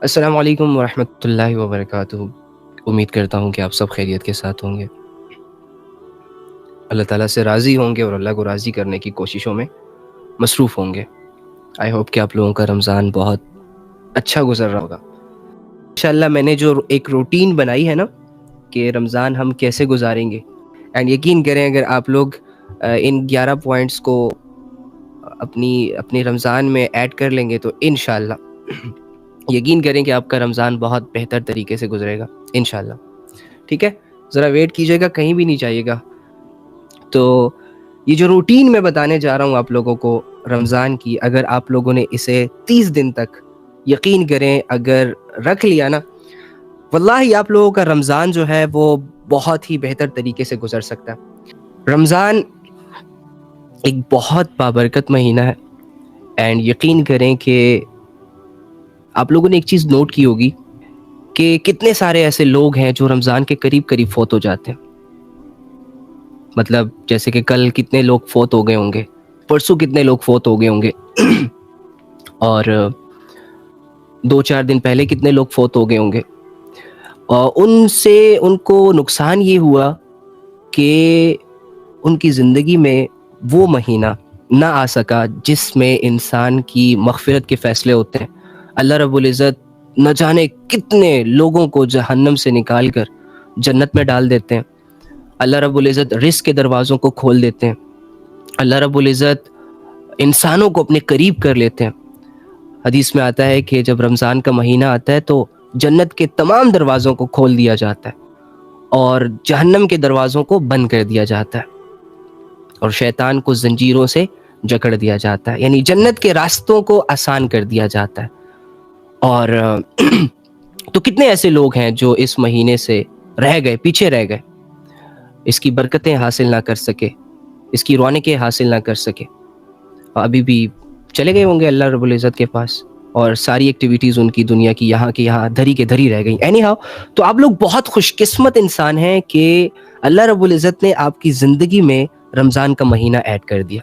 السلام علیکم ورحمۃ اللہ وبرکاتہ۔ امید کرتا ہوں کہ آپ سب خیریت کے ساتھ ہوں گے، اللہ تعالیٰ سے راضی ہوں گے اور اللہ کو راضی کرنے کی کوششوں میں مصروف ہوں گے۔ آئی ہوپ کہ آپ لوگوں کا رمضان بہت اچھا گزر رہا ہوگا۔ انشاءاللہ میں نے جو ایک روٹین بنائی ہے نا کہ رمضان ہم کیسے گزاریں گے، اینڈ یقین کریں اگر آپ لوگ ان 11 پوائنٹس کو اپنی رمضان میں ایڈ کر لیں گے تو انشاءاللہ یقین کریں کہ آپ کا رمضان بہت بہتر طریقے سے گزرے گا انشاءاللہ۔ ٹھیک ہے، ذرا ویٹ کیجیے گا، کہیں بھی نہیں جائیے گا۔ تو یہ جو روٹین میں بتانے جا رہا ہوں آپ لوگوں کو رمضان کی، اگر آپ لوگوں نے اسے 30 دن تک یقین کریں اگر رکھ لیا نا، واللہ آپ لوگوں کا رمضان جو ہے وہ بہت ہی بہتر طریقے سے گزر سکتا ہے۔ رمضان ایک بہت بابرکت مہینہ ہے، اینڈ یقین کریں کہ آپ لوگوں نے ایک چیز نوٹ کی ہوگی کہ کتنے سارے ایسے لوگ ہیں جو رمضان کے قریب قریب فوت ہو جاتے ہیں۔ مطلب جیسے کہ کل کتنے لوگ فوت ہو گئے ہوں گے، پرسوں کتنے لوگ فوت ہو گئے ہوں گے اور 2-4 دن پہلے کتنے لوگ فوت ہو گئے ہوں گے۔ اور ان کو نقصان یہ ہوا کہ ان کی زندگی میں وہ مہینہ نہ آ سکا جس میں انسان کی مغفرت کے فیصلے ہوتے ہیں۔ اللہ رب العزت نہ جانے کتنے لوگوں کو جہنم سے نکال کر جنت میں ڈال دیتے ہیں۔ اللہ رب العزت رزق کے دروازوں کو کھول دیتے ہیں۔ اللہ رب العزت انسانوں کو اپنے قریب کر لیتے ہیں۔ حدیث میں آتا ہے کہ جب رمضان کا مہینہ آتا ہے تو جنت کے تمام دروازوں کو کھول دیا جاتا ہے اور جہنم کے دروازوں کو بند کر دیا جاتا ہے اور شیطان کو زنجیروں سے جکڑ دیا جاتا ہے، یعنی جنت کے راستوں کو آسان کر دیا جاتا ہے۔ اور تو کتنے ایسے لوگ ہیں جو اس مہینے سے رہ گئے، پیچھے رہ گئے، اس کی برکتیں حاصل نہ کر سکے، اس کی رونقیں حاصل نہ کر سکے، ابھی بھی چلے گئے ہوں گے اللہ رب العزت کے پاس اور ساری ایکٹیویٹیز ان کی دنیا کی یہاں کی یہاں دھری کے دھری رہ گئی۔ اینی ہاؤ، تو آپ لوگ بہت خوش قسمت انسان ہیں کہ اللہ رب العزت نے آپ کی زندگی میں رمضان کا مہینہ ایڈ کر دیا۔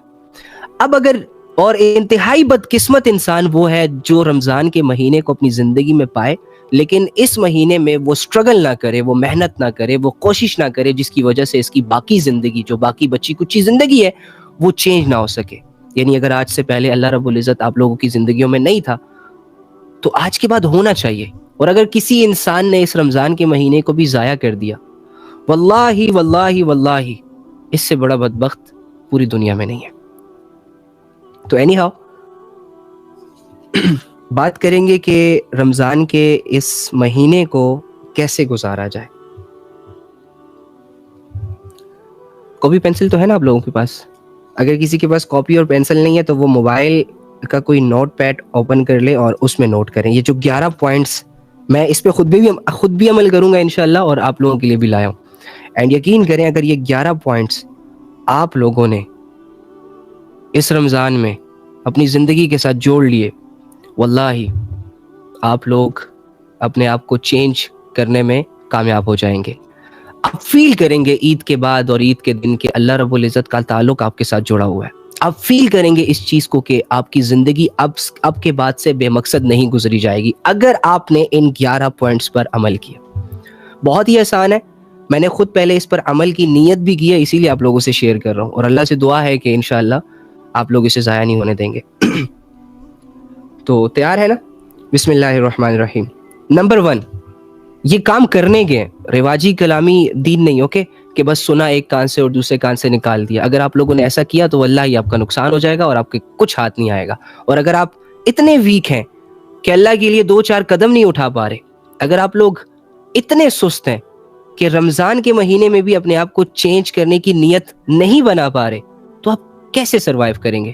اب اگر اور انتہائی بدقسمت انسان وہ ہے جو رمضان کے مہینے کو اپنی زندگی میں پائے لیکن اس مہینے میں وہ سٹرگل نہ کرے، وہ محنت نہ کرے، وہ کوشش نہ کرے، جس کی وجہ سے اس کی باقی زندگی جو باقی بچی کچی زندگی ہے وہ چینج نہ ہو سکے۔ یعنی اگر آج سے پہلے اللہ رب العزت آپ لوگوں کی زندگیوں میں نہیں تھا تو آج کے بعد ہونا چاہیے۔ اور اگر کسی انسان نے اس رمضان کے مہینے کو بھی ضائع کر دیا، واللہ واللہ واللہ اس سے بڑا بدبخت پوری دنیا میں نہیں ہے۔ تو اینی ہاؤ بات کریں گے کہ رمضان کے اس مہینے کو کیسے گزارا جائے۔ کاپی پینسل تو ہے نا آپ لوگوں کے پاس؟ اگر کسی کے پاس کاپی اور پینسل نہیں ہے تو وہ موبائل کا کوئی نوٹ پیڈ اوپن کر لے اور اس میں نوٹ کریں۔ یہ جو 11 پوائنٹس میں اس پہ خود بھی عمل کروں گا انشاءاللہ اور آپ لوگوں کے لیے بھی لایا ہوں، اینڈ یقین کریں اگر یہ 11 پوائنٹس آپ لوگوں نے اس رمضان میں اپنی زندگی کے ساتھ جوڑ لیے، واللہ آپ لوگ اپنے آپ کو چینج کرنے میں کامیاب ہو جائیں گے۔ آپ فیل کریں گے عید کے بعد اور عید کے دن کے اللہ رب العزت کا تعلق آپ کے ساتھ جڑا ہوا ہے۔ آپ فیل کریں گے اس چیز کو کہ آپ کی زندگی اب کے بعد سے بے مقصد نہیں گزری جائے گی اگر آپ نے ان 11 پوائنٹس پر عمل کیا۔ بہت ہی آسان ہے، میں نے خود پہلے اس پر عمل کی نیت بھی کی ہے، اسی لیے آپ لوگوں سے شیئر کر رہا ہوں اور اللہ سے دعا ہے کہ انشاءاللہ آپ لوگ اسے ضائع نہیں ہونے دیں گے۔ تو تیار ہے نا؟ بسم اللہ الرحمن الرحیم۔ نمبر 1، یہ کام کرنے کے رواجی کلامی دین نہیں، اوکے، کہ بس سنا ایک کان سے اور دوسرے کان سے نکال دیا۔ اگر آپ لوگوں نے ایسا کیا تو واللہ ہی آپ کا نقصان ہو جائے گا اور آپ کے کچھ ہاتھ نہیں آئے گا۔ اور اگر آپ اتنے ویک ہیں کہ اللہ کے لیے 2-4 قدم نہیں اٹھا پا رہے، اگر آپ لوگ اتنے سست ہیں کہ رمضان کے مہینے میں بھی اپنے آپ کو چینج کرنے کی نیت نہیں بنا پا رہے، تو آپ کیسے سروائیو کریں گے؟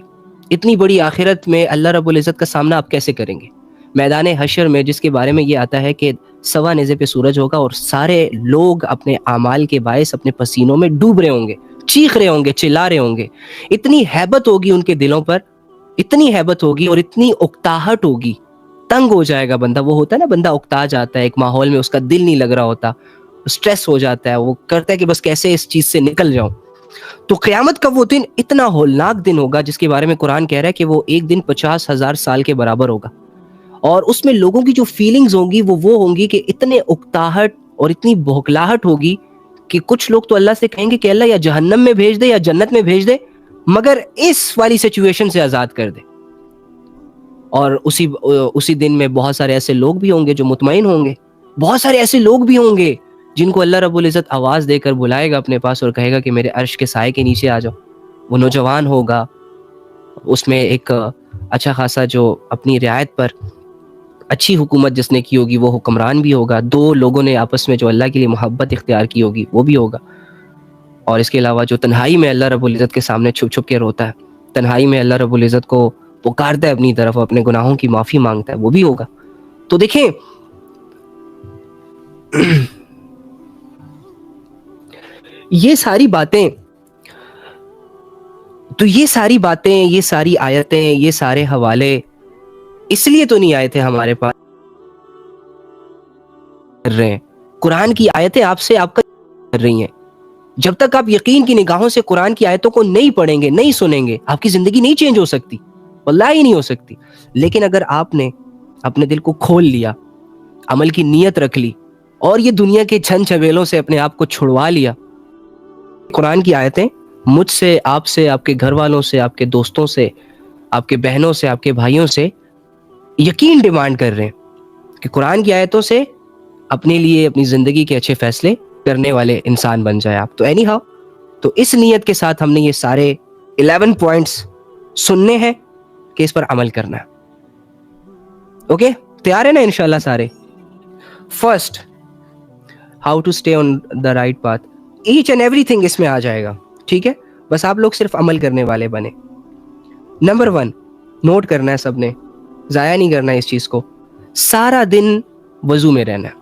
اتنی بڑی آخرت میں اللہ رب العزت کا سامنا آپ کیسے کریں گے؟ میدان حشر میں جس کے بارے میں یہ آتا ہے کہ 1.25 نیزے پہ سورج ہوگا اور سارے لوگ اپنے اعمال کے باعث اپنے پسینوں میں ڈوب رہے ہوں گے، چیخ رہے ہوں گے، چلا رہے ہوں گے۔ اتنی ہیبت ہوگی ان کے دلوں پر، اتنی ہیبت ہوگی اور اتنی اکتاہٹ ہوگی، تنگ ہو جائے گا بندہ۔ وہ ہوتا ہے نا بندہ اکتا جاتا ہے ایک ماحول میں، اس کا دل نہیں لگ رہا ہوتا، سٹریس ہو جاتا ہے، وہ کرتا ہے کہ بس کیسے اس چیز سے نکل جاؤں۔ تو قیامت کا وہ دن اتنا ہولناک دن ہوگا جس کے بارے میں قرآن کہہ رہا ہے کہ وہ ایک دن 50,000 سال کے برابر ہوگا۔ اور اس میں لوگوں کی جو فیلنگز ہوں گی وہ ہوں گی کہ اتنے اکتاہٹ اور اتنی بھوکلاہٹ ہوگی کہ کچھ لوگ تو اللہ سے کہیں گے کہ اللہ یا جہنم میں بھیج دے یا جنت میں بھیج دے، مگر اس والی سچویشن سے آزاد کر دے. اور اسی دن میں بہت سارے ایسے لوگ بھی ہوں گے جو مطمئن ہوں گے، بہت سارے ایسے لوگ بھی ہوں گے جن کو اللہ رب العزت آواز دے کر بلائے گا اپنے پاس اور کہے گا کہ میرے عرش کے سائے کے نیچے آ جاؤ. وہ نوجوان ہوگا، اس میں ایک اچھا خاصا جو اپنی رعایت پر اچھی حکومت جس نے کی ہوگی وہ حکمران بھی ہوگا، دو لوگوں نے آپس میں جو اللہ کے لیے محبت اختیار کی ہوگی وہ بھی ہوگا. اور اس کے علاوہ جو تنہائی میں اللہ رب العزت کے سامنے چھپ چھپ کے روتا ہے، تنہائی میں اللہ رب العزت کو پکارتا ہے اپنی طرف، اپنے گناہوں کی معافی مانگتا ہے، وہ بھی ہوگا. تو دیکھیں یہ ساری باتیں، یہ ساری آیتیں، یہ سارے حوالے اس لیے تو نہیں آئے تھے ہمارے پاس کر رہے ہیں. قرآن کی آیتیں آپ کا کر رہی ہیں. جب تک آپ یقین کی نگاہوں سے قرآن کی آیتوں کو نہیں پڑھیں گے، نہیں سنیں گے، آپ کی زندگی نہیں چینج ہو سکتی، واللہ ہی نہیں ہو سکتی. لیکن اگر آپ نے اپنے دل کو کھول لیا، عمل کی نیت رکھ لی اور یہ دنیا کے چھن چھویلوں سے اپنے آپ کو چھڑوا لیا، قرآن کی آیتیں مجھ سے، آپ سے، آپ کے گھر والوں سے، آپ کے دوستوں سے، آپ کے بہنوں سے، آپ کے بھائیوں سے یقین ڈیمانڈ کر رہے ہیں کہ قرآن کی آیتوں سے اپنے لیے اپنی زندگی کے اچھے فیصلے کرنے والے انسان بن جائے آپ. تو اینی ہاؤ، تو اس نیت کے ساتھ ہم نے یہ سارے 11 پوائنٹس سننے ہیں کہ اس پر عمل کرنا ہے. اوکے، تیار ہے نا انشاءاللہ سارے؟ First, how to stay on the right path. Each and ایوری تھنگ اس میں آ جائے گا، ٹھیک ہے؟ بس آپ لوگ صرف عمل کرنے والے بنے. نمبر 1 نوٹ کرنا ہے سب نے، ضائع نہیں کرنا ہے اس چیز کو. سارا دن وضو میں رہنا ہے.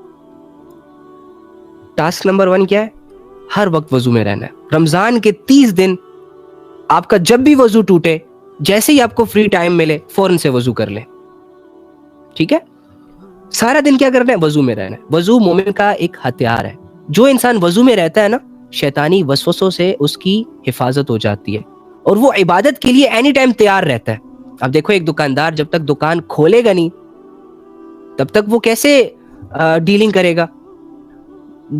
ٹاسک نمبر 1 کیا ہے؟ ہر وقت وضو میں رہنا ہے. رمضان کے 30 دن آپ کا جب بھی وضو ٹوٹے، جیسے ہی آپ کو فری ٹائم ملے فوراً سے وضو کر لیں، ٹھیک ہے؟ سارا دن کیا کرنا ہے؟ وضو میں رہنا ہے. وضو مومن کا ایک ہتھیار ہے. جو انسان وضو میں رہتا ہے نا، شیطانی وسوسوں سے اس کی حفاظت ہو جاتی ہے اور وہ عبادت کے لیے اینی ٹائم تیار رہتا ہے. اب دیکھو ایک دکاندار جب تک دکان کھولے گا نہیں تب تک وہ کیسے ڈیلنگ کرے گا؟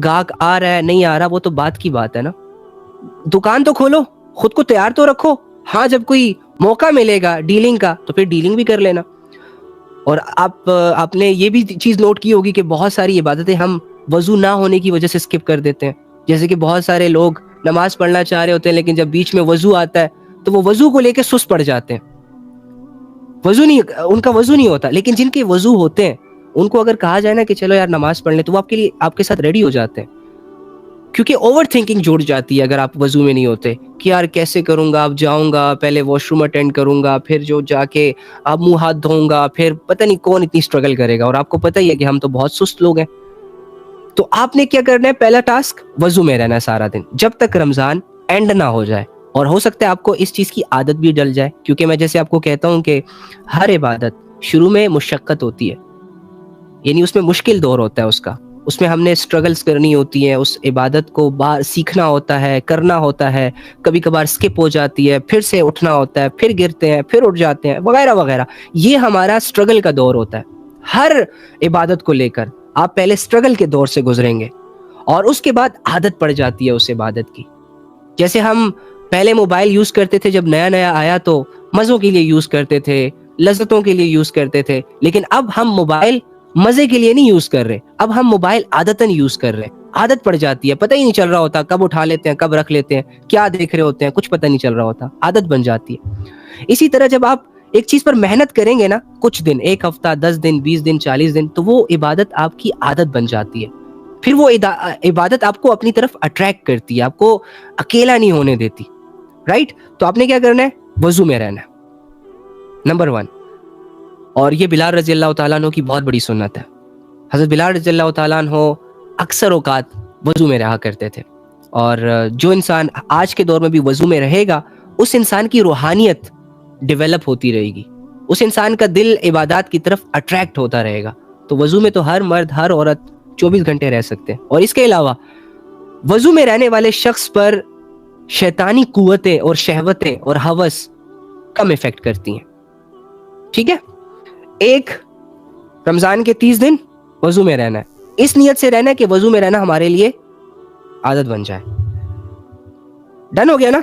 گاہک آ رہا ہے نہیں آ رہا وہ تو بات کی بات ہے نا. دکان تو کھولو، خود کو تیار تو رکھو، ہاں جب کوئی موقع ملے گا ڈیلنگ کا تو پھر ڈیلنگ بھی کر لینا. اور آپ نے یہ بھی چیز نوٹ کی ہوگی کہ بہت ساری عبادتیں ہم وضو نہ ہونے کی وجہ سے اسکپ کر دیتے ہیں. جیسے کہ بہت سارے لوگ نماز پڑھنا چاہ رہے ہوتے ہیں لیکن جب بیچ میں وضو آتا ہے تو وہ وضو کو لے کے سست پڑ جاتے ہیں. ان کا وضو نہیں ہوتا. لیکن جن کے وضو ہوتے ہیں ان کو اگر کہا جائے نا کہ چلو یار نماز پڑھ لیں تو وہ آپ کے ساتھ ریڈی ہو جاتے ہیں. کیونکہ اوور تھنکنگ جڑ جاتی ہے اگر آپ وضو میں نہیں ہوتے کہ یار کیسے کروں گا، اب جاؤں گا پہلے واش روم اٹینڈ کروں گا، پھر جو جا کے اب منہ ہاتھ دھوؤں گا، پھر پتہ نہیں کون اتنی اسٹرگل کرے گا. اور آپ کو پتہ ہی ہے کہ ہم تو بہت سست لوگ ہیں. تو آپ نے کیا کرنا ہے؟ پہلا ٹاسک وضو میں رہنا ہے سارا دن جب تک رمضان اینڈ نہ ہو جائے. اور ہو سکتا ہے آپ کو اس چیز کی عادت بھی ڈل جائے، کیونکہ میں جیسے آپ کو کہتا ہوں کہ ہر عبادت شروع میں مشقت ہوتی ہے، یعنی اس میں مشکل دور ہوتا ہے اس میں ہم نے اسٹرگلز کرنی ہوتی ہیں، اس عبادت کو سیکھنا ہوتا ہے، کرنا ہوتا ہے. کبھی کبھار اسکپ ہو جاتی ہے، پھر سے اٹھنا ہوتا ہے، پھر گرتے ہیں، پھر اٹھ جاتے ہیں، وغیرہ وغیرہ. یہ ہمارا اسٹرگل کا دور ہوتا ہے. ہر عبادت کو لے کر آپ پہلے اسٹرگل کے دور سے گزریں گے اور اس کے بعد عادت پڑ جاتی ہے اس عبادت کی. جیسے ہم پہلے موبائل یوز کرتے تھے، جب نیا نیا آیا تو مزوں کے لیے یوز کرتے تھے، لذتوں کے لیے یوز کرتے تھے. لیکن اب ہم موبائل مزے کے لیے نہیں یوز کر رہے، اب ہم موبائل عادتاً یوز کر رہے ہیں. عادت پڑ جاتی ہے، پتہ ہی نہیں چل رہا ہوتا کب اٹھا لیتے ہیں، کب رکھ لیتے ہیں، کیا دیکھ رہے ہوتے ہیں، کچھ پتہ نہیں چل رہا ہوتا، عادت بن جاتی ہے. اسی طرح جب آپ ایک چیز پر محنت کریں گے نا کچھ دن، 1 ہفتہ، 10 دن، 20 دن، 40 دن، تو وہ عبادت آپ کی عادت بن جاتی ہے. پھر وہ عبادت آپ کو اپنی طرف اٹریکٹ کرتی ہے، آپ کو اکیلا نہیں ہونے دیتی. رائٹ؟ تو آپ نے کیا کرنا ہے؟ وضو میں رہنا ہے، نمبر 1. اور یہ بلال رضی اللہ تعالیٰ عنہ کی بہت بڑی سنت ہے. حضرت بلال رضی اللہ تعالیٰ عنہ اکثر اوقات وضو میں رہا کرتے تھے. اور جو انسان آج کے دور میں بھی وضو میں رہے گا اس انسان کی روحانیت ڈیولپ ہوتی رہے گی، اس انسان کا دل عبادات کی طرف اٹریکٹ ہوتا رہے گا. تو وضو میں تو ہر مرد ہر عورت 24 گھنٹے رہ سکتے ہیں. اور اس کے علاوہ وضو میں رہنے والے شخص پر شیطانی قوتیں اور شہوتیں اور ہوس کم افیکٹ کرتی ہیں. ٹھیک ہے؟ ایک رمضان کے 30 دن وضو میں رہنا ہے, اس نیت سے رہنا ہے کہ وضو میں رہنا ہمارے لیے عادت بن جائے. ڈن ہو گیا نا؟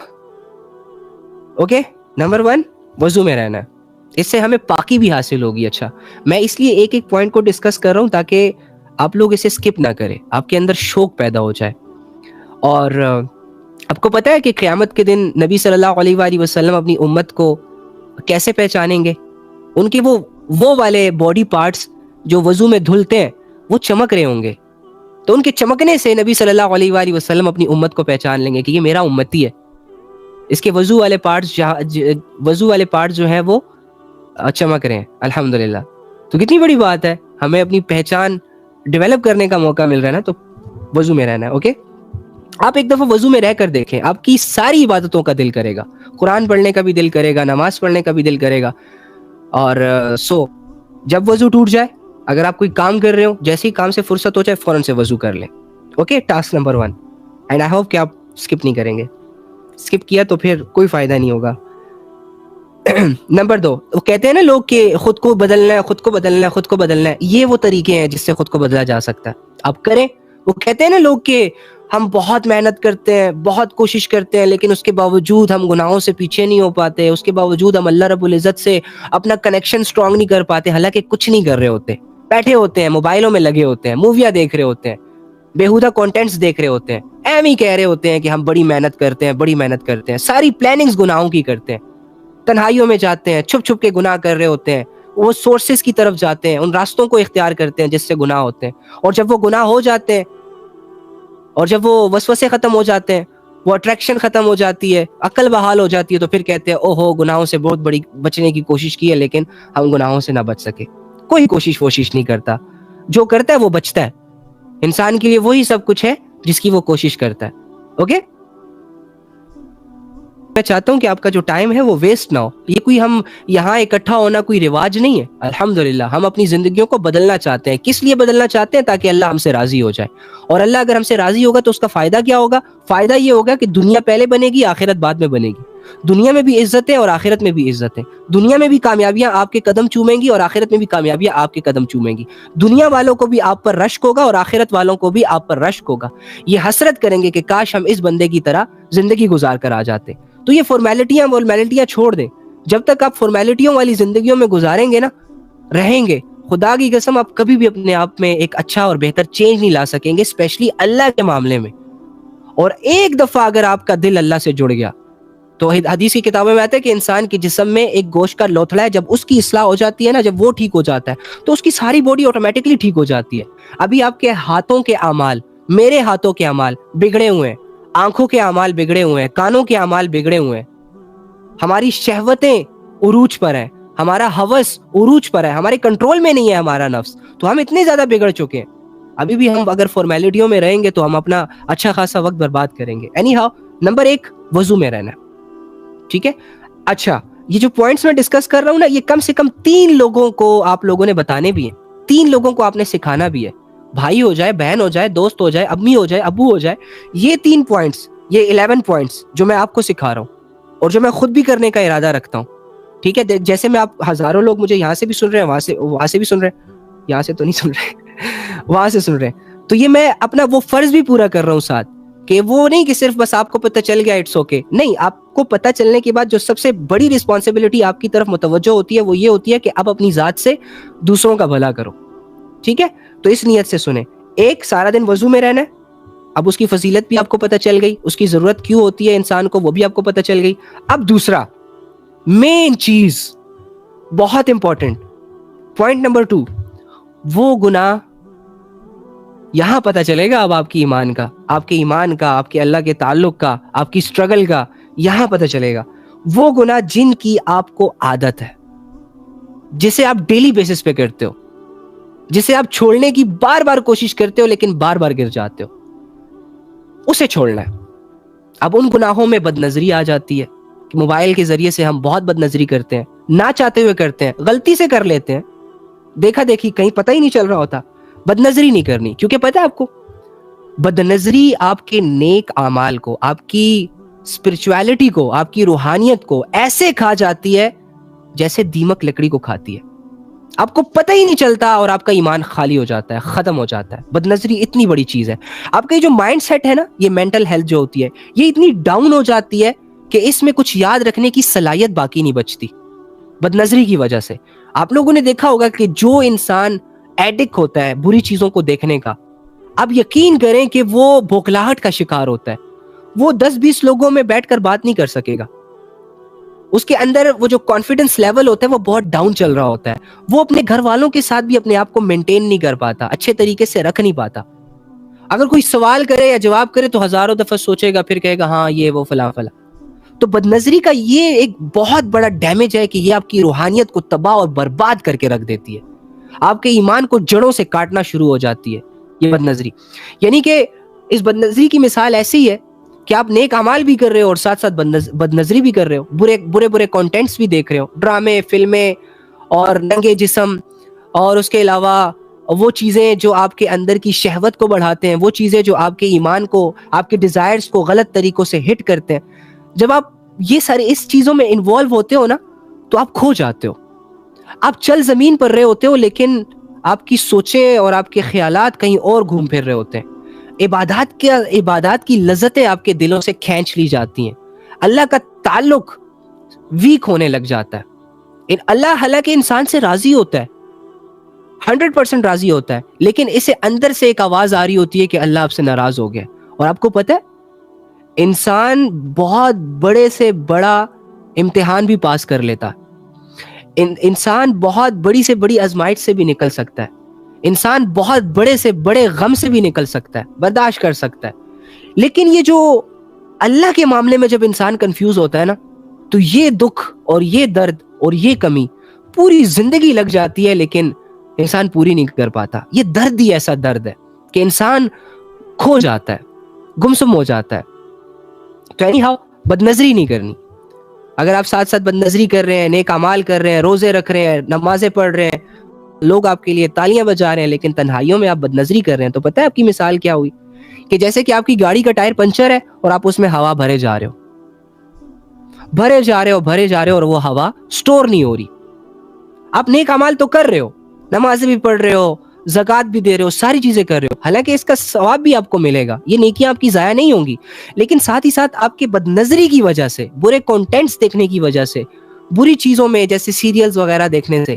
اوکے, نمبر 1 وضو میں رہنا ہے, اس سے ہمیں پاکی بھی حاصل ہوگی. اچھا, میں اس لیے ایک ایک پوائنٹ کو ڈسکس کر رہا ہوں تاکہ آپ لوگ اسے سکپ نہ کریں, آپ کے اندر شوق پیدا ہو جائے. اور آپ کو پتہ ہے کہ قیامت کے دن نبی صلی اللہ علیہ وآلہ وسلم اپنی امت کو کیسے پہچانیں گے؟ ان کے وہ والے باڈی پارٹس جو وضو میں دھلتے ہیں وہ چمک رہے ہوں گے, تو ان کے چمکنے سے نبی صلی اللہ علیہ وآلہ وسلم اپنی امت کو پہچان لیں گے کہ یہ میرا امتی ہے, اس کے وضو والے پارٹس جو ہیں وہ چمک رہے ہیں. الحمدللہ. تو کتنی بڑی بات ہے, ہمیں اپنی پہچان ڈیولپ کرنے کا موقع مل رہا ہے نا, تو وضو میں رہنا ہے. اوکے, آپ ایک دفعہ وضو میں رہ کر دیکھیں, آپ کی ساری عبادتوں کا دل کرے گا, قرآن پڑھنے کا بھی دل کرے گا, نماز پڑھنے کا بھی دل کرے گا. اور جب وضو ٹوٹ جائے, اگر آپ کوئی کام کر رہے ہو, جیسے ہی کام سے فرصت ہو جائے فوراً سے وضو کر لیں. Okay, task number 1, and I hope کہ آپ اسکپ نہیں کریں گے. اسکپ کیا تو پھر کوئی فائدہ نہیں ہوگا. نمبر 2, وہ کہتے ہیں نا لوگ کہ خود کو بدلنا ہے, خود کو بدلنا ہے, خود کو بدلنا ہے. یہ وہ طریقے ہیں جس سے خود کو بدلا جا سکتا ہے, آپ کریں. وہ کہتے ہیں نا لوگ کہ ہم بہت محنت کرتے ہیں, بہت کوشش کرتے ہیں, لیکن اس کے باوجود ہم گناہوں سے پیچھے نہیں ہو پاتے, اس کے باوجود ہم اللہ رب العزت سے اپنا کنیکشن سٹرونگ نہیں کر پاتے, حالانکہ کچھ نہیں کر رہے ہوتے, بیٹھے ہوتے ہیں, موبائلوں میں لگے ہوتے ہیں, موویاں دیکھ رہے ہوتے ہیں, بیہودہ کانٹینٹس دیکھ رہے ہوتے ہیں, ایم ہی کہہ رہے ہوتے ہیں کہ ہم بڑی محنت کرتے ہیں, بڑی محنت کرتے ہیں, ساری پلاننگز گناہوں کی کرتے ہیں, تنہائیوں میں جاتے ہیں, چھپ چھپ کے گناہ کر رہے ہوتے ہیں, وہ سورسز کی طرف جاتے ہیں, ان راستوں کو اختیار کرتے ہیں جس سے گناہ ہوتے ہیں. اور جب وہ گناہ ہو جاتے ہیں, اور جب وہ وسوسے ختم ہو جاتے ہیں, وہ اٹریکشن ختم ہو جاتی ہے, عقل بحال ہو جاتی ہے, تو پھر کہتے ہیں او ہو گناہوں سے بہت بڑی بچنے کی کوشش کی ہے, لیکن ہم گناہوں سے نہ بچ سکے. کوئی کوشش نہیں کرتا, جو کرتا ہے وہ بچتا ہے. انسان کے لیے وہی سب کچھ ہے جس کی وہ کوشش کرتا ہے. اوکے, میں چاہتا ہوں کہ آپ کا جو ٹائم ہے وہ ویسٹ نہ ہو. یہ کوئی ہم یہاں اکٹھا ہونا کوئی رواج نہیں ہے. الحمدللہ ہم اپنی زندگیوں کو بدلنا چاہتے ہیں. کس لیے بدلنا چاہتے ہیں؟ تاکہ اللہ ہم سے راضی ہو جائے. اور اللہ اگر ہم سے راضی ہوگا تو اس کا فائدہ کیا ہوگا؟ فائدہ یہ ہوگا کہ دنیا پہلے بنے گی, آخرت بعد میں بنے گی. دنیا میں بھی عزت ہے اور آخرت میں بھی عزت ہے. دنیا میں بھی کامیابیاں آپ کے قدم چومیں گی اور آخرت میں بھی کامیابیاں آپ کے قدم چومیں گی. دنیا والوں کو بھی آپ پر رشک ہوگا اور آخرت والوں کو بھی آپ پر رشک ہوگا. یہ حسرت کریں گے کہ کاش ہم اس بندے کی طرح زندگی گزار کر آ جاتے. تو یہ فارمیلٹیاں چھوڑ دیں. جب تک آپ فارمیلٹیوں والی زندگیوں میں گزاریں گے نا, رہیں گے, خدا کی قسم آپ کبھی بھی اپنے آپ میں ایک اچھا اور بہتر چینج نہیں لا سکیں گے, اسپیشلی اللہ کے معاملے میں. اور ایک دفعہ اگر آپ کا دل اللہ سے جڑ گیا, تو حدیث کی کتابوں میں آتا ہے کہ انسان کے جسم میں ایک گوشت کا لوتھڑا ہے, جب اس کی اصلاح ہو جاتی ہے نا, جب وہ ٹھیک ہو جاتا ہے, تو اس کی ساری باڈی آٹومیٹکلی ٹھیک ہو جاتی ہے. ابھی آپ کے ہاتھوں کے اعمال, میرے ہاتھوں کے اعمال بگڑے ہوئے ہیں, آنکھوں کے اعمال بگڑے ہوئے ہیں, کانوں کے اعمال بگڑے ہوئے ہیں, ہماری شہوتیں عروج پر ہیں, ہمارا ہوس عروج پر ہے, ہمارے کنٹرول میں نہیں ہے ہمارا نفس. تو ہم اتنے زیادہ بگڑ چکے ہیں. ابھی بھی ہم اگر فارمیلٹیوں میں رہیں گے تو ہم اپنا اچھا خاصا وقت برباد کریں گے. اینی ہاؤ, نمبر 1 وضو میں رہنا. ٹھیک ہے. اچھا, یہ جو پوائنٹس میں ڈسکس کر رہا ہوں نا, یہ کم سے کم 3 لوگوں کو آپ لوگوں نے بتانے بھی ہیں, 3 لوگوں کو آپ نے سکھانا بھی ہے. بھائی ہو جائے, بہن ہو جائے, دوست ہو جائے, امی ہو جائے, ابو ہو جائے. یہ 3 پوائنٹس, یہ 11 پوائنٹس جو میں آپ کو سکھا رہا ہوں اور جو میں خود بھی کرنے کا ارادہ رکھتا ہوں. ٹھیک ہے, جیسے میں آپ ہزاروں لوگ مجھے یہاں سے بھی سن رہے ہیں, وہاں سے بھی سن رہے ہیں, یہاں سے تو نہیں سن رہے, وہاں سے سن رہے ہیں. تو یہ میں اپنا وہ فرض بھی پورا کر رہا ہوں ساتھ, کہ وہ نہیں کہ صرف بس آپ کو پتہ چل گیا اٹس اوکے. نہیں, آپ کو پتہ چلنے کے بعد جو سب سے بڑی رسپانسبلٹی آپ کی طرف متوجہ ہوتی ہے وہ یہ ہوتی ہے کہ آپ اپنی ذات سے دوسروں کا بھلا کرو. ٹھیک ہے, تو اس نیت سے سنیں. ایک, سارا دن وضو میں رہنا ہے. اب اس کی فضیلت بھی آپ کو پتہ چل گئی, اس کی ضرورت کیوں ہوتی ہے انسان کو وہ بھی آپ کو پتہ چل گئی. اب دوسرا مین چیز, بہت امپورٹنٹ پوائنٹ نمبر 2, وہ گناہ یہاں پتہ چلے گا اب آپ کے ایمان کا, آپ کے اللہ کے تعلق کا, آپ کی سٹرگل کا, یہاں پتہ چلے گا. وہ گناہ جن کی آپ کو عادت ہے, جسے آپ ڈیلی بیسس پہ کرتے ہو, جسے آپ چھوڑنے کی بار بار کوشش کرتے ہو لیکن بار بار گر جاتے ہو, اسے چھوڑنا ہے. اب ان گناہوں میں بد نظری آ جاتی ہے کہ موبائل کے ذریعے سے ہم بہت بد نظری کرتے ہیں, نہ چاہتے ہوئے کرتے ہیں, غلطی سے کر لیتے ہیں, دیکھا دیکھی کہیں پتہ ہی نہیں چل رہا ہوتا. بد نظری نہیں کرنی, کیونکہ پتہ ہے آپ کو بد نظری آپ کے نیک اعمال کو, آپ کی اسپرچویلٹی کو, آپ کی روحانیت کو ایسے کھا جاتی ہے جیسے دیمک لکڑی کو کھاتی ہے. آپ کو پتہ ہی نہیں چلتا اور آپ کا ایمان خالی ہو جاتا ہے, ختم ہو جاتا ہے. بد نظری اتنی بڑی چیز ہے. آپ کا یہ جو مائنڈ سیٹ ہے نا, یہ مینٹل ہیلتھ جو ہوتی ہے, یہ اتنی ڈاؤن ہو جاتی ہے کہ اس میں کچھ یاد رکھنے کی صلاحیت باقی نہیں بچتی بد نظری کی وجہ سے. آپ لوگوں نے دیکھا ہوگا کہ جو انسان ایڈکٹ ہوتا ہے بری چیزوں کو دیکھنے کا, آپ یقین کریں کہ وہ بھوکلاہٹ کا شکار ہوتا ہے. وہ 10-20 لوگوں میں بیٹھ کر بات نہیں کر سکے گا. اس کے اندر وہ جو کانفیڈنس لیول ہوتا ہے وہ بہت ڈاؤن چل رہا ہوتا ہے. وہ اپنے گھر والوں کے ساتھ بھی اپنے آپ کو مینٹین نہیں کر پاتا, اچھے طریقے سے رکھ نہیں پاتا. اگر کوئی سوال کرے یا جواب کرے تو ہزاروں دفعہ سوچے گا, پھر کہے گا ہاں یہ وہ فلاں فلاں. تو بد نظری کا یہ ایک بہت بڑا ڈیمیج ہے کہ یہ آپ کی روحانیت کو تباہ اور برباد کر کے رکھ دیتی ہے. آپ کے ایمان کو جڑوں سے کاٹنا شروع ہو جاتی ہے یہ بد نظری. یعنی کہ اس بد نظری کی مثال ایسی ہے کہ آپ نیک اعمال بھی کر رہے ہو اور ساتھ ساتھ بد نظری بھی کر رہے ہو, برے کانٹینٹس بھی دیکھ رہے ہو, ڈرامے, فلمیں اور ننگے جسم, اور اس کے علاوہ وہ چیزیں جو آپ کے اندر کی شہوت کو بڑھاتے ہیں, وہ چیزیں جو آپ کے ایمان کو, آپ کے ڈیزائرز کو غلط طریقوں سے ہٹ کرتے ہیں. جب آپ یہ سارے اس چیزوں میں انوالو ہوتے ہو نا, تو آپ کھو جاتے ہو. آپ چل زمین پر رہے ہوتے ہو لیکن آپ کی سوچیں اور آپ کے خیالات کہیں اور گھوم پھر رہے ہوتے ہیں. عبادات کی لذتیں آپ کے دلوں سے کھینچ لی جاتی ہیں. اللہ کا تعلق ویک ہونے لگ جاتا ہے. اللہ حالانکہ انسان سے راضی ہوتا ہے, 100% راضی ہوتا ہے, لیکن اسے اندر سے ایک آواز آ رہی ہوتی ہے کہ اللہ آپ سے ناراض ہو گیا. اور آپ کو پتہ ہے انسان بہت بڑے سے بڑا امتحان بھی پاس کر لیتا. انسان بہت بڑی سے بڑی آزمائش سے بھی نکل سکتا ہے. انسان بہت بڑے سے بڑے غم سے بھی نکل سکتا ہے, برداشت کر سکتا ہے. لیکن یہ جو اللہ کے معاملے میں جب انسان کنفیوز ہوتا ہے نا, تو یہ دکھ اور یہ درد اور یہ کمی پوری زندگی لگ جاتی ہے, لیکن انسان پوری نہیں کر پاتا. یہ درد ہی ایسا درد ہے کہ انسان کھو جاتا ہے, گمسم ہو جاتا ہے. تو اینی ہاؤ بد نظری نہیں کرنی. اگر آپ ساتھ ساتھ بد نظری کر رہے ہیں, نیک اعمال کر رہے ہیں, روزے رکھ رہے ہیں, نمازیں پڑھ رہے ہیں, لوگ آپ کے لیے تالیاں بجا رہے ہیں, لیکن تنہائیوں میں آپ بد نظری کر رہے ہیں, تو پتہ ہے آپ کی مثال کیا ہوئی؟ کہ جیسے کہ آپ کی گاڑی کا ٹائر پنچر ہے اور آپ اس میں ہوا بھرے جا رہے ہو اور وہ ہوا سٹور نہیں ہو رہی. آپ نیک اعمال تو کر رہے ہو, نمازیں بھی پڑھ رہے ہو, زکوٰۃ بھی دے رہے ہو, ساری چیزیں کر رہے ہو, حالانکہ اس کا ثواب بھی آپ کو ملے گا, یہ نیکیاں آپ کی ضائع نہیں ہوں گی. لیکن ساتھ ہی ساتھ آپ کے بد نظری کی وجہ سے, برے کنٹینٹس دیکھنے کی وجہ سے, بری چیزوں میں جیسے سیریلز وغیرہ دیکھنے سے,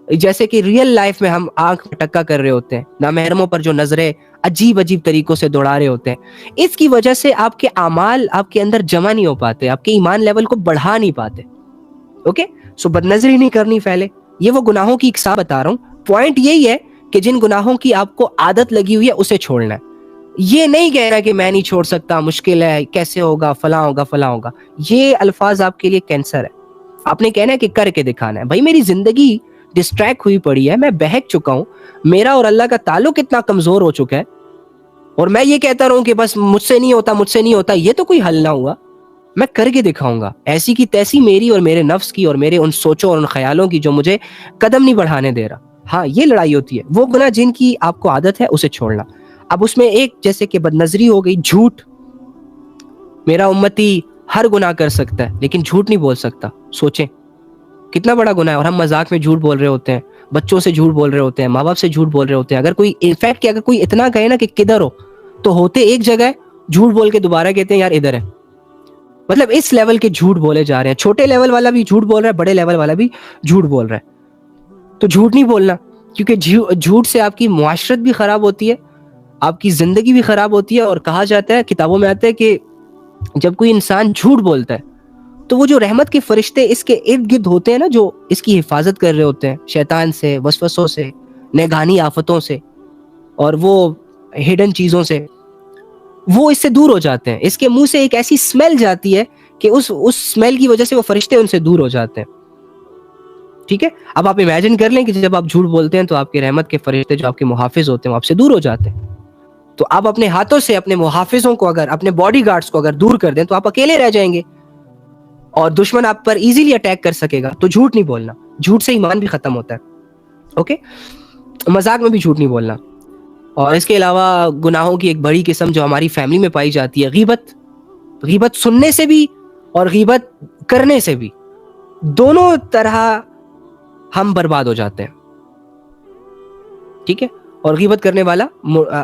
جیسے کہ ریئل لائف میں ہم آنکھ میں ٹکا کر رہے ہوتے ہیں, نامحرموں پر جو نظریں عجیب طریقوں سے دوڑا رہے ہوتے ہیں, اس کی وجہ سے آپ کے اعمال آپ کے اندر جمع نہیں ہو پاتے, آپ کے ایمان لیول کو بڑھا نہیں پاتے. اوکے, سو بد نظری نہیں کرنی پہلے. یہ وہ گناہوں کی اقسام بتا رہا ہوں. پوائنٹ یہی ہے کہ جن گناہوں کی آپ کو عادت لگی ہوئی ہے اسے چھوڑنا ہے. یہ نہیں کہہ رہا کہ میں نہیں چھوڑ سکتا, مشکل ہے, کیسے ہوگا, فلاں ہوگا. یہ الفاظ آپ کے لیے کینسر ہے. آپ نے کہنا ہے کہ کر کے دکھانا ہے. بھائی میری زندگی ڈسٹریکٹ ہوئی پڑی ہے, میں بہک چکا ہوں, میرا اور اللہ کا تعلق اتنا کمزور ہو چکا ہے, اور میں یہ کہتا رہوں کہ بس مجھ سے نہیں ہوتا, یہ تو کوئی حل نہ ہوا. میں کر کے دکھاؤں گا ایسی کی تیسی میری اور میرے نفس کی اور میرے ان سوچوں اور ان خیالوں کی جو مجھے قدم نہیں بڑھانے دے رہا. ہاں یہ لڑائی ہوتی ہے. وہ گناہ جن کی آپ کو عادت ہے اسے چھوڑنا. اب اس میں ایک جیسے کہ بد نظری ہو گئی, جھوٹ. میرا امتی ہر گناہ کر سکتا ہے لیکن جھوٹ نہیں بول سکتا. سوچیں کتنا بڑا گناہ ہے, اور ہم مذاق میں جھوٹ بول رہے ہوتے ہیں, بچوں سے جھوٹ بول رہے ہوتے ہیں, ماں باپ سے جھوٹ بول رہے ہوتے ہیں. اگر کوئی انفیکٹ کہ اگر کوئی اتنا کہے نا کہ کدھر ہو, تو ہوتے ایک جگہ, جھوٹ بول کے دوبارہ کہتے ہیں یار ادھر ہے. مطلب اس لیول کے جھوٹ بولے جا رہے ہیں. چھوٹے لیول والا بھی جھوٹ بول رہا ہے, بڑے لیول والا بھی جھوٹ بول رہا ہے. تو جھوٹ نہیں بولنا, کیونکہ جھوٹ سے آپ کی معاشرت بھی خراب ہوتی ہے, آپ کی زندگی بھی خراب ہوتی ہے. اور کہا جاتا ہے, کتابوں میں آتا ہے کہ جب کوئی انسان جھوٹ بولتا ہے تو وہ جو رحمت کے فرشتے اس کے ارد گرد ہوتے ہیں نا, جو اس کی حفاظت کر رہے ہوتے ہیں شیطان سے, وسوسوں سے, نگہانی آفتوں سے, اور وہ ہڈن چیزوں سے, وہ اس سے دور ہو جاتے ہیں. اس کے منہ سے ایک ایسی سمیل جاتی ہے کہ اس سمیل کی وجہ سے وہ فرشتے ان سے دور ہو جاتے ہیں. ٹھیک ہے, اب آپ امیجن کر لیں کہ جب آپ جھوٹ بولتے ہیں تو آپ کے رحمت کے فرشتے جو آپ کے محافظ ہوتے ہیں وہ آپ سے دور ہو جاتے ہیں. تو آپ اپنے ہاتھوں سے اپنے محافظوں کو, اگر اپنے باڈی گارڈز کو اگر دور کر دیں تو آپ اکیلے رہ جائیں گے, اور دشمن آپ پر ایزیلی اٹیک کر سکے گا. تو جھوٹ نہیں بولنا, جھوٹ سے ایمان بھی ختم ہوتا ہے. اوکے, مذاق میں بھی جھوٹ نہیں بولنا. اور اس کے علاوہ گناہوں کی ایک بڑی قسم جو ہماری فیملی میں پائی جاتی ہے, غیبت. غیبت سننے سے بھی اور غیبت کرنے سے بھی, دونوں طرح ہم برباد ہو جاتے ہیں. ٹھیک ہے. اور غیبت کرنے والا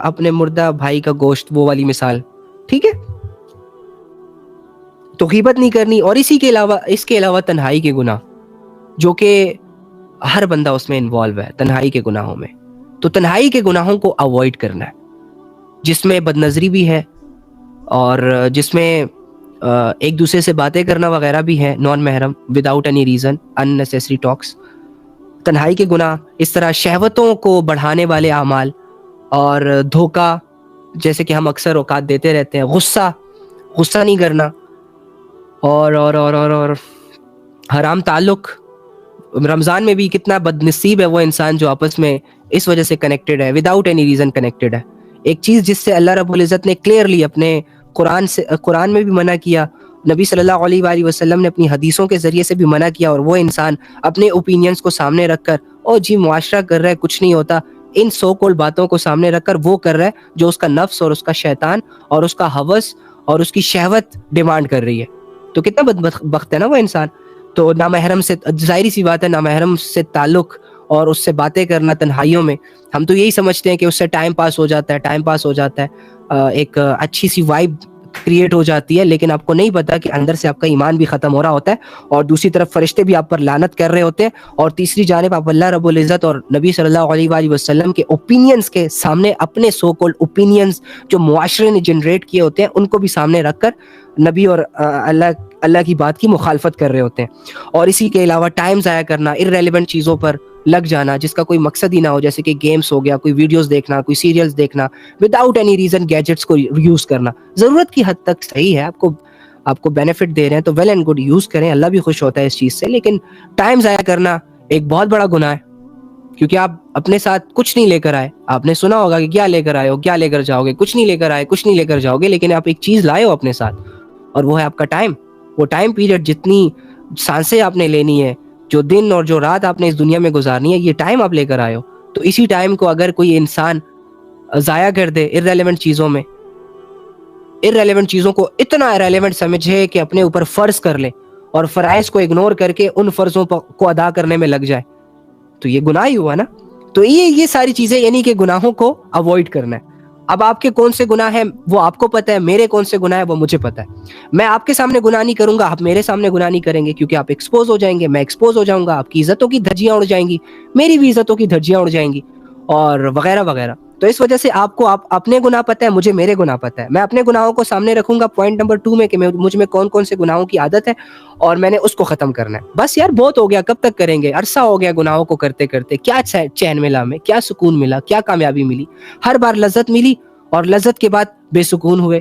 اپنے مردہ بھائی کا گوشت, وہ والی مثال. ٹھیک ہے. تو غیبت نہیں کرنی. اور اس کے علاوہ تنہائی کے گناہ, جو کہ ہر بندہ اس میں انوالو ہے, تنہائی کے گناہوں میں. تو تنہائی کے گناہوں کو اوائڈ کرنا ہے, جس میں بد نظری بھی ہے, اور جس میں ایک دوسرے سے باتیں کرنا وغیرہ بھی ہے نان محرم, وداؤٹ اینی ریزن, ان نیسیسری ٹاکس. تنہائی کے گناہ, اس طرح شہوتوں کو بڑھانے والے اعمال, اور دھوکہ, جیسے کہ ہم اکثر اوقات دیتے رہتے ہیں. غصہ نہیں کرنا, اور اور اور اور اور حرام تعلق. رمضان میں بھی کتنا بد نصیب ہے وہ انسان جو آپس میں اس وجہ سے کنیکٹڈ ہے, وداؤٹ اینی ریزن کنیکٹڈ ہے. ایک چیز جس سے اللہ رب العزت نے کلیئرلی اپنے قرآن میں بھی منع کیا, نبی صلی اللہ علیہ وآلہ وسلم نے اپنی حدیثوں کے ذریعے سے بھی منع کیا, اور وہ انسان اپنے اوپینینز کو سامنے رکھ کر, او جی معاشرہ کر رہا ہے کچھ نہیں ہوتا, ان سو کول باتوں کو سامنے رکھ کر وہ کر رہا ہے جو اس کا نفس اور اس کا شیطان اور اس کا ہوس اور اس کی شہوت ڈیمانڈ کر رہی ہے. تو کتنا بدبخت ہے نا وہ انسان. تو نامحرم سے, ظاہری سی بات ہے, نامحرم سے تعلق اور اس سے باتیں کرنا تنہائیوں میں, ہم تو یہی سمجھتے ہیں کہ اس سے ٹائم پاس ہو جاتا ہے, ایک اچھی سی وائب کریٹ ہو جاتی ہے, لیکن آپ کو نہیں پتا کہ اندر سے آپ کا ایمان بھی ختم ہو رہا ہوتا ہے, اور دوسری طرف فرشتے بھی آپ پر لعنت کر رہے ہوتے ہیں, اور تیسری جانب آپ اللہ رب العزت اور نبی صلی اللہ علیہ وآلہ وسلم کے اوپینینز کے سامنے اپنے سو کولڈ اوپینینز جو معاشرے نے جنریٹ کیے ہوتے ہیں ان کو بھی سامنے رکھ کر نبی اور اللہ کی بات کی مخالفت کر رہے ہوتے ہیں. اور اسی کے علاوہ ٹائم ضائع کرنا, irrelevant چیزوں پر لگ جانا جس کا کوئی مقصد ہی نہ ہو, جیسے کہ گیمز ہو گیا, کوئی ویڈیوز دیکھنا, کوئی سیریلز دیکھنا, وداؤٹ اینی ریزن گیجٹس کو یوز کرنا. ضرورت کی حد تک صحیح ہے, آپ کو بینیفٹ دے رہے ہیں تو ویل اینڈ گڈ یوز کریں, اللہ بھی خوش ہوتا ہے اس چیز سے. لیکن ٹائم ضائع کرنا ایک بہت بڑا گناہ ہے, کیونکہ آپ اپنے ساتھ کچھ نہیں لے کر آئے. آپ نے سنا ہوگا کہ کیا لے کر آئے ہو, کیا لے کر جاؤ گے, کچھ نہیں لے کر آئے, کچھ نہیں لے کر جاؤ گے, لیکن آپ ایک چیز لائے ہو اپنے ساتھ, اور وہ ہے آپ کا ٹائم. وہ ٹائم پیریڈ, جتنی سانسیں آپ نے لینی ہے, جو دن اور جو رات آپ نے اس دنیا میں گزارنی ہے, یہ ٹائم آپ لے کر آئے ہو. تو اسی ٹائم کو اگر کوئی انسان ضائع کر دے irrelevant چیزوں میں, irrelevant چیزوں کو اتنا irrelevant سمجھے کہ اپنے اوپر فرض کر لے, اور فرائض کو اگنور کر کے ان فرضوں کو ادا کرنے میں لگ جائے, تو یہ گناہ ہی ہوا نا. تو یہ ساری چیزیں, یعنی کہ گناہوں کو اوائڈ کرنا ہے. اب آپ کے کون سے گناہ ہیں وہ آپ کو پتہ ہے, میرے کون سے گناہ ہیں وہ مجھے پتہ ہے. میں آپ کے سامنے گناہ نہیں کروں گا, آپ میرے سامنے گناہ نہیں کریں گے, کیونکہ آپ ایکسپوز ہو جائیں گے, میں ایکسپوز ہو جاؤں گا, آپ کی عزتوں کی دھجیاں اڑ جائیں گی, میری بھی عزتوں کی دھجیاں اڑ جائیں گی, اور وغیرہ وغیرہ. تو اس وجہ سے آپ کو اپنے گناہ پتہ ہے, مجھے میرے گناہ پتہ ہے. میں اپنے گناہوں کو سامنے رکھوں گا پوائنٹ نمبر 2 میں, کہ مجھ میں کون کون سے گناہوں کی عادت ہے, اور میں نے اس کو ختم کرنا ہے. بس یار بہت ہو گیا, کب تک کریں گے, عرصہ ہو گیا گناہوں کو کرتے کرتے. کیا چین ملا ہمیں, کیا سکون ملا, کیا کامیابی ملی. ہر بار لذت ملی, اور لذت کے بعد بے سکون ہوئے.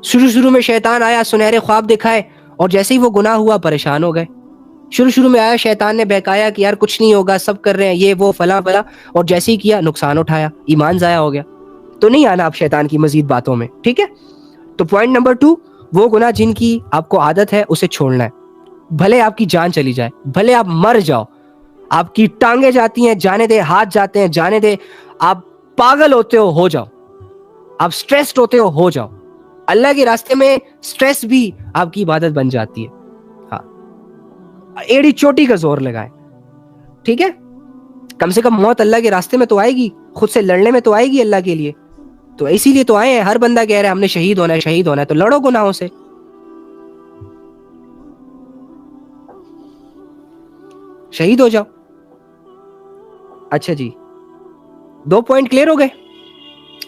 شروع میں شیطان آیا, سنہرے خواب دکھائے, اور جیسے ہی وہ گناہ ہوا پریشان ہو گئے. شروع میں آیا شیطان نے بہکایا کہ یار کچھ نہیں ہوگا, سب کر رہے ہیں یہ وہ فلاں فلاں, اور جیسے ہی کیا نقصان اٹھایا, ایمان ضائع ہو گیا. تو نہیں آنا آپ شیطان کی مزید باتوں میں, ٹھیک ہے. تو پوائنٹ نمبر 2, وہ گناہ جن کی آپ کو عادت ہے اسے چھوڑنا ہے. بھلے آپ کی جان چلی جائے, بھلے آپ مر جاؤ, آپ کی ٹانگیں جاتی ہیں جانے دے, ہاتھ جاتے ہیں جانے دے, آپ پاگل ہوتے ہو جاؤ, آپ سٹریسڈ ہوتے ہو جاؤ. اللہ کے راستے میں سٹریس بھی آپ کی عبادت بن جاتی ہے. ہاں, ایڑی چوٹی کا زور لگائے, ٹھیک ہے. کم سے کم موت اللہ کے راستے میں تو آئے گی, خود سے لڑنے میں تو آئے گی اللہ کے لیے. تو اسی لیے تو آئے ہیں. ہر بندہ کہہ رہا ہے ہم نے شہید ہونا ہے, تو لڑو گناہوں سے, شہید ہو جاؤ. اچھا جی, 2 پوائنٹ کلیئر ہو گئے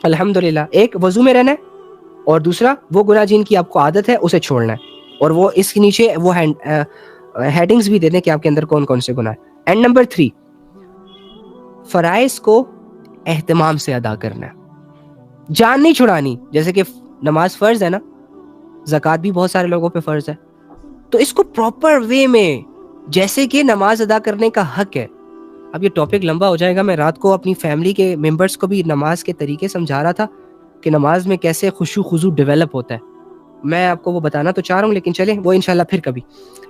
الحمدللہ. ایک وضو میں رہنا ہے, اور دوسرا وہ گناہ جن کی آپ کو عادت ہے اسے چھوڑنا ہے. اور وہ اس کے نیچے وہ ہیڈنگز بھی دے دیں کہ آپ کے اندر کون کون سے گناہ ہیں. اینڈ نمبر 3, فرائض کو اہتمام سے ادا کرنا ہے, جان نہیں چھڑانی. جیسے کہ نماز فرض ہے نا, زکوٰۃ بھی بہت سارے لوگوں پہ فرض ہے, تو اس کو پراپر وے میں, جیسے کہ نماز ادا کرنے کا حق ہے. اب یہ ٹاپک لمبا ہو جائے گا. میں رات کو اپنی فیملی کے ممبرس کو بھی نماز کے طریقے سمجھا رہا تھا کہ نماز میں کیسے خشوع خضوع ڈیولپ ہوتا ہے. میں آپ کو وہ بتانا تو چاہ رہا ہوں, لیکن چلیں وہ انشاءاللہ پھر کبھی.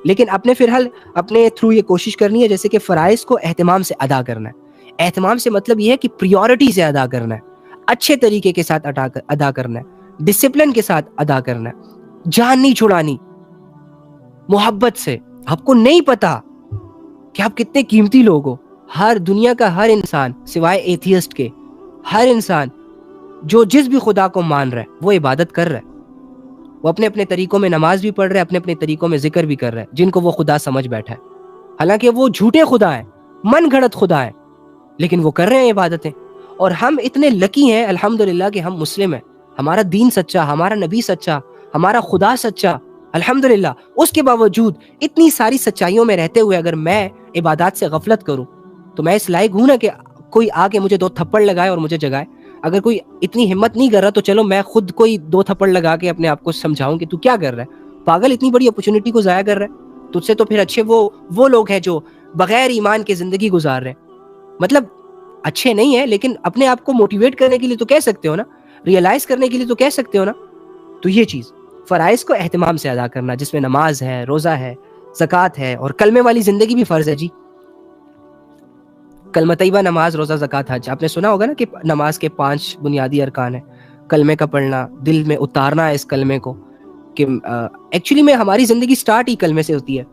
لیکن اپنے فی الحال اپنے تھرو یہ کوشش کرنی ہے, جیسے کہ فرائض کو اہتمام سے ادا کرنا ہے. اہتمام سے مطلب یہ ہے کہ پریورٹی سے ادا کرنا ہے, اچھے طریقے کے ساتھ ادا کرنا ہے, ڈسپلن کے ساتھ ادا کرنا ہے, جان نہیں چھڑانی, محبت سے. آپ کو نہیں پتا کہ آپ کتنے قیمتی لوگ ہو. ہر دنیا کا ہر انسان سوائے ایتھیسٹ کے، ہر انسان جو جس بھی خدا کو مان رہا ہے وہ عبادت کر رہا ہے. وہ اپنے اپنے طریقوں میں نماز بھی پڑھ رہا ہے، اپنے اپنے طریقوں میں ذکر بھی کر رہا ہے، جن کو وہ خدا سمجھ بیٹھا ہے. حالانکہ وہ جھوٹے خدا ہیں، من گھڑت خدا ہیں، لیکن وہ کر رہے ہیں عبادتیں. اور ہم اتنے لکی ہیں الحمدللہ کہ ہم مسلم ہیں. ہمارا دین سچا، ہمارا نبی سچا، ہمارا خدا سچا الحمدللہ. اس کے باوجود اتنی ساری سچائیوں میں رہتے ہوئے اگر میں عبادات سے غفلت کروں تو میں اس لائق ہوں نا کہ کوئی آ کے مجھے 2 تھپڑ لگائے اور مجھے جگائے. اگر کوئی اتنی ہمت نہیں کر رہا تو چلو میں خود کوئی 2 تھپڑ لگا کے اپنے آپ کو سمجھاؤں کہ تو کیا کر رہا ہے پاگل، اتنی بڑی اپرچونٹی کو ضائع کر رہا ہے. تجھ سے تو پھر اچھے وہ لوگ ہیں جو بغیر ایمان کے زندگی گزار رہے ہیں. مطلب اچھے نہیں ہیں لیکن اپنے آپ کو موٹیویٹ کرنے کے لیے تو کہہ سکتے ہو نا، ریئلائز کرنے کے لیے تو کہہ سکتے ہو نا. تو یہ چیز فرائض کو اہتمام سے ادا کرنا، جس میں نماز ہے، روزہ ہے، زکوٰۃ ہے، اور کلمے والی زندگی بھی فرض ہے. جی کلمہ طیبہ، نماز، روزہ، زکوٰۃ، حج. آپ نے سنا ہوگا نا کہ نماز کے 5 بنیادی ارکان ہیں. کلمے کا پڑھنا، دل میں اتارنا ہے اس کلمے کو کہ ایکچولی میں ہماری زندگی سٹارٹ ہی کلمے سے ہوتی ہے.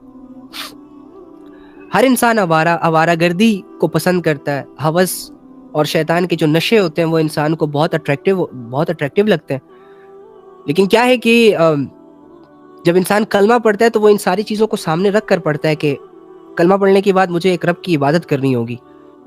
ہر انسان آوارہ گردی کو پسند کرتا ہے. ہوس اور شیطان کے جو نشے ہوتے ہیں وہ انسان کو بہت اٹریکٹیو لگتے ہیں. لیکن کیا ہے کہ جب انسان کلمہ پڑھتا ہے تو وہ ان ساری چیزوں کو سامنے رکھ کر پڑھتا ہے کہ کلمہ پڑھنے کے بعد مجھے ایک رب کی عبادت کرنی ہوگی.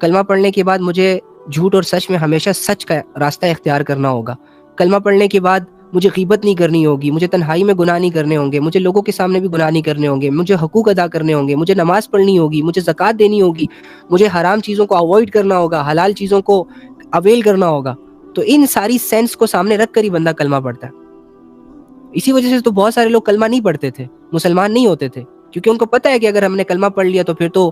کلمہ پڑھنے کے بعد مجھے جھوٹ اور سچ میں ہمیشہ سچ کا راستہ اختیار کرنا ہوگا. کلمہ پڑھنے کے بعد مجھے غیبت نہیں کرنی ہوگی، مجھے تنہائی میں گناہ نہیں کرنے ہوں گے، مجھے لوگوں کے سامنے بھی گناہ نہیں کرنے ہوں گے، مجھے حقوق ادا کرنے ہوں گے، مجھے نماز پڑھنی ہوگی، مجھے زکوٰۃ دینی ہوگی، مجھے حرام چیزوں کو اوائڈ کرنا ہوگا، حلال چیزوں کو اویل کرنا ہوگا. تو ان ساری سینس کو سامنے رکھ کر ہی بندہ کلمہ پڑھتا ہے. اسی وجہ سے تو بہت سارے لوگ کلمہ نہیں پڑھتے تھے، مسلمان نہیں ہوتے تھے، کیونکہ ان کو پتہ ہے کہ اگر ہم نے کلمہ پڑھ لیا تو پھر تو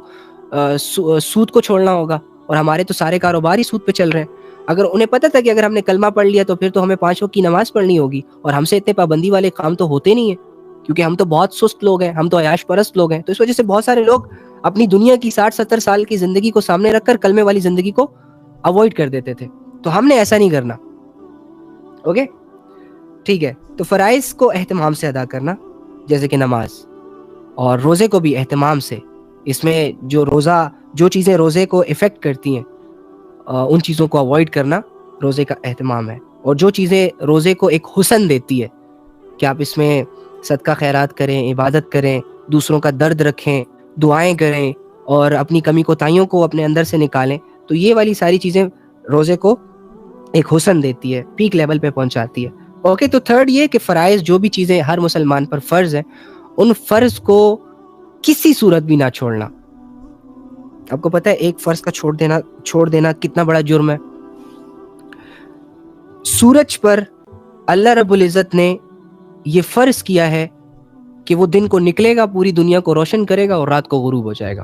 سود کو چھوڑنا ہوگا، اور ہمارے تو سارے کاروبار ہی سود پہ چل رہے ہیں. اگر انہیں پتہ تھا کہ اگر ہم نے کلمہ پڑھ لیا تو پھر تو ہمیں 5 وقت کی نماز پڑھنی ہوگی، اور ہم سے اتنے پابندی والے کام تو ہوتے نہیں ہیں کیونکہ ہم تو بہت سست لوگ ہیں، ہم تو عیاش پرست لوگ ہیں. تو اس وجہ سے بہت سارے لوگ اپنی دنیا کی 60-70 سال کی زندگی کو سامنے رکھ کر کلمے والی زندگی کو اوائڈ کر دیتے تھے. تو ہم نے ایسا نہیں کرنا. اوکے ٹھیک ہے. تو فرائض کو اہتمام سے ادا کرنا جیسے کہ نماز، اور روزے کو بھی اہتمام سے. اس میں جو چیزیں روزے کو افیکٹ کرتی ہیں ان چیزوں کو اوائڈ کرنا روزے کا اہتمام ہے. اور جو چیزیں روزے کو ایک حسن دیتی ہے کہ آپ اس میں صدقہ خیرات کریں، عبادت کریں، دوسروں کا درد رکھیں، دعائیں کریں، اور اپنی کمی کوتاہیوں کو اپنے اندر سے نکالیں، تو یہ والی ساری چیزیں روزے کو ایک حسن دیتی ہے، پیک لیول پہ پہنچاتی ہے. اوکے تو تھرڈ یہ کہ فرائض جو بھی چیزیں ہر مسلمان پر فرض ہیں ان فرض کو کسی صورت بھی نہ چھوڑنا. آپ کو پتہ ہے ایک فرض کا چھوڑ دینا کتنا بڑا جرم ہے. سورج پر اللہ رب العزت نے یہ فرض کیا ہے کہ وہ دن کو نکلے گا، پوری دنیا کو روشن کرے گا، اور رات کو غروب ہو جائے گا.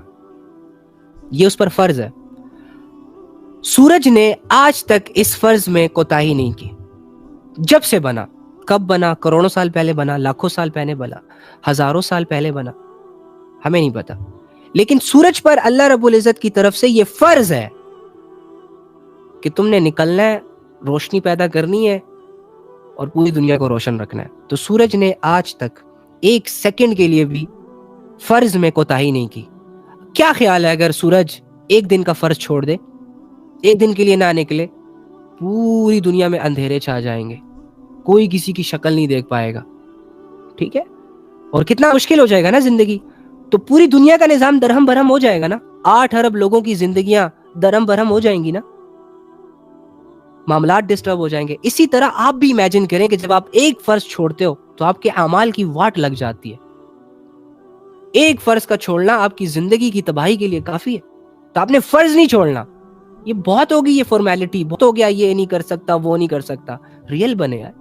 یہ اس پر فرض ہے. سورج نے آج تک اس فرض میں کوتاہی نہیں کی. جب سے بنا، کب بنا، کروڑوں سال پہلے بنا، لاکھوں سال پہلے بنا، ہزاروں سال پہلے بنا، ہمیں نہیں پتا. لیکن سورج پر اللہ رب العزت کی طرف سے یہ فرض ہے کہ تم نے نکلنا ہے، روشنی پیدا کرنی ہے، اور پوری دنیا کو روشن رکھنا ہے. تو سورج نے آج تک 1 سیکنڈ کے لیے بھی فرض میں کوتاہی نہیں کی. کیا خیال ہے اگر سورج 1 دن کا فرض چھوڑ دے، 1 دن کے لیے نہ نکلے، پوری دنیا میں اندھیرے چھا جائیں گے، کوئی کسی کی شکل نہیں دیکھ پائے گا. ٹھیک ہے. اور کتنا مشکل ہو جائے گا نا زندگی. تو پوری دنیا کا نظام درہم برہم ہو جائے گا نا. 8 ارب لوگوں کی زندگیاں درہم برہم ہو جائیں گی نا، معاملات ڈسٹرب ہو جائیں گے. اسی طرح آپ بھی امیجن کریں کہ جب آپ ایک فرض چھوڑتے ہو تو آپ کے اعمال کی واٹ لگ جاتی ہے. ایک فرض کا چھوڑنا آپ کی زندگی کی تباہی کے لیے کافی ہے. تو آپ نے فرض نہیں چھوڑنا. یہ بہت ہوگی، یہ فارمیلٹی بہت ہو گیا، یہ نہیں کر سکتا، وہ نہیں کر سکتا. ریئل بنے یار.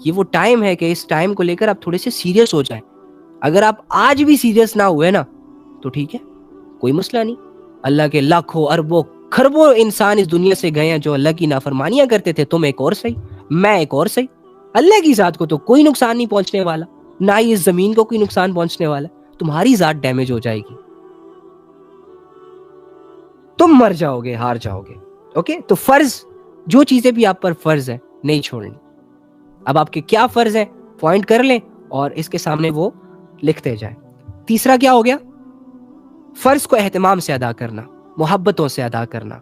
یہ وہ ٹائم ہے کہ اس ٹائم کو لے کر آپ تھوڑے سے سیریس ہو جائیں. اگر آپ آج بھی سیریس نہ ہوئے نا تو ٹھیک ہے، کوئی مسئلہ نہیں. اللہ کے لاکھوں اربوں کھربوں انسان اس دنیا سے گئے ہیں جو اللہ کی نافرمانیاں کرتے تھے. تم ایک اور صحیح، میں ایک اور صحیح. اللہ کی ذات کو تو کوئی نقصان نہیں پہنچنے والا، نہ ہی اس زمین کو کوئی نقصان پہنچنے والا. تمہاری ذات ڈیمیج ہو جائے گی، تم مر جاؤ گے، ہار جاؤ گے. اوکے تو فرض، جو چیزیں بھی آپ پر فرض ہیں نہیں چھوڑنی. اب آپ کے کیا فرض ہیں پوائنٹ کر لیں اور اس کے سامنے وہ لکھتے جائیں. تیسرا کیا ہو گیا؟ فرض کو اہتمام سے ادا کرنا، محبتوں سے ادا کرنا،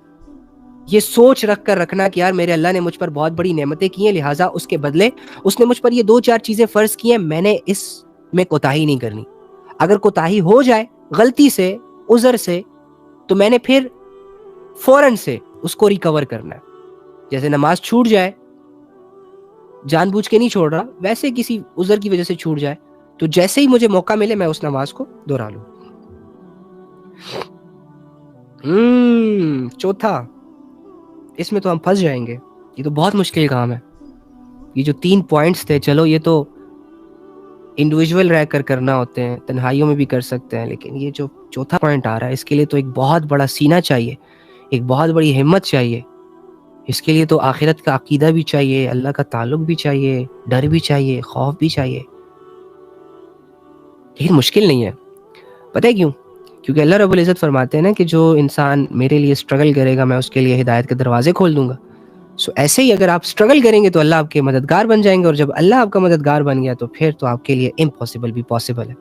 یہ سوچ رکھ کر رکھنا کہ یار میرے اللہ نے مجھ پر بہت بڑی نعمتیں کی ہیں، لہٰذا اس کے بدلے اس نے مجھ پر یہ 2-4 چیزیں فرض کی ہیں، میں نے اس میں کوتاہی نہیں کرنی. اگر کوتاہی ہو جائے غلطی سے، عذر سے، تو میں نے پھر فوراً سے اس کو ریکور کرنا ہے. جیسے نماز چھوٹ جائے، جان بوجھ کے نہیں چھوڑ رہا، ویسے کسی عذر کی وجہ سے چھوٹ جائے تو جیسے ہی مجھے موقع ملے میں اس نماز کو دہرا لوں. چوتھا، اس میں تو ہم پھنس جائیں گے، یہ تو بہت مشکل کام ہے. یہ جو 3 پوائنٹس تھے، چلو یہ تو انڈیویجول رہ کر کرنا ہوتے ہیں، تنہائیوں میں بھی کر سکتے ہیں، لیکن یہ جو چوتھا پوائنٹ آ رہا ہے اس کے لیے تو ایک بہت بڑا سینہ چاہیے، ایک بہت بڑی ہمت چاہیے. اس کے لیے تو آخرت کا عقیدہ بھی چاہیے، اللہ کا تعلق بھی چاہیے، ڈر بھی چاہیے، خوف بھی چاہیے. لیکن مشکل نہیں ہے. پتہ ہے کیوں؟ کیونکہ اللہ رب العزت فرماتے ہیں نا کہ جو انسان میرے لیے اسٹرگل کرے گا میں اس کے لیے ہدایت کے دروازے کھول دوں گا. سو ایسے ہی اگر آپ اسٹرگل کریں گے تو اللہ آپ کے مددگار بن جائیں گے، اور جب اللہ آپ کا مددگار بن گیا تو پھر تو آپ کے لیے امپاسبل بھی پاسبل ہے.